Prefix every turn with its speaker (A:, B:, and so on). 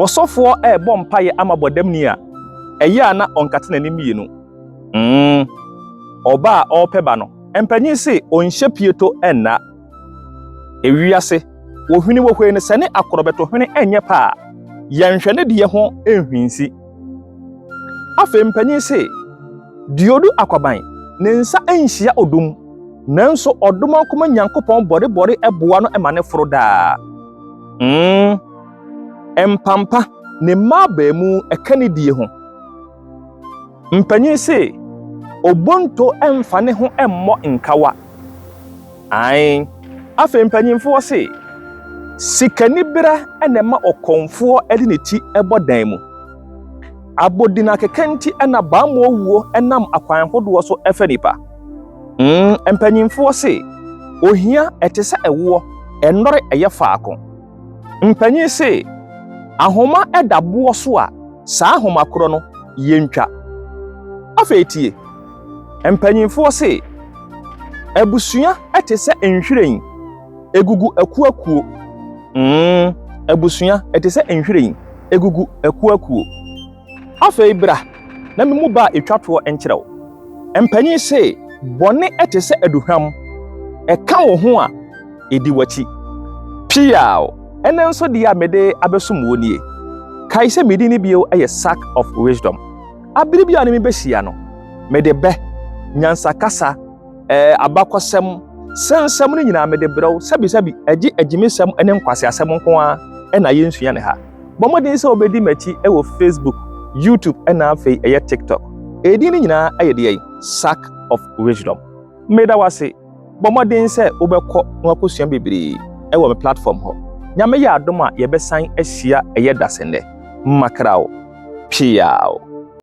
A: Osofo bom paye ama bodam ni a eya na onkate nanim yinu oba opeba no empanyin se onhye pieto enna ewiase wo hwini wo hwe ne sene akorobeto hwini enye pa yanhwe ne de ho enhwinsi afa empanyin se diodu akwaban ne nsa enhia odum nanso odum akoma nyankopon bore eboa no emane foro daa empampa ne maba mu ekane die ho mpanyin se obonto emfa ne ho emmo nkawa ai afa mpanyinfo se sikani bra enema okonfo ede ne ti ebodan mu abodina kekanti ena baamo wuo enam akwan hodo so efanipa mpanyinfo se ohia etese ewo enore eye faako mpanyin se ahoma edabo so a saa ahoma koro no yentwa afetie mpanyinfo se abusua etese enhwiren egugu akuakuo abusua etese enhwiren egugu akuakuo afei bra na memu ba etwato enkyerɛw mpanyin se bone etese aduhwam eka wo ho a edi wachi piao enenso dia mede abesumwo nie kai se medi ni bio eye sack of wisdom abiri bia ne mebehia no mede be nyansa kasa abakosem sensem no nyina mede brew sabi agi agimisem ene nkwase asem nko a ena yensua ne ha bomodin se obedi machi ewo Facebook YouTube ena afei eye TikTok edi ni nyina ayede sack of wisdom meda wase bomodin se obekọ nwakosua bebiri ewo me platform ho nyame ya adom a yebesan ahia eye dasende makrao piao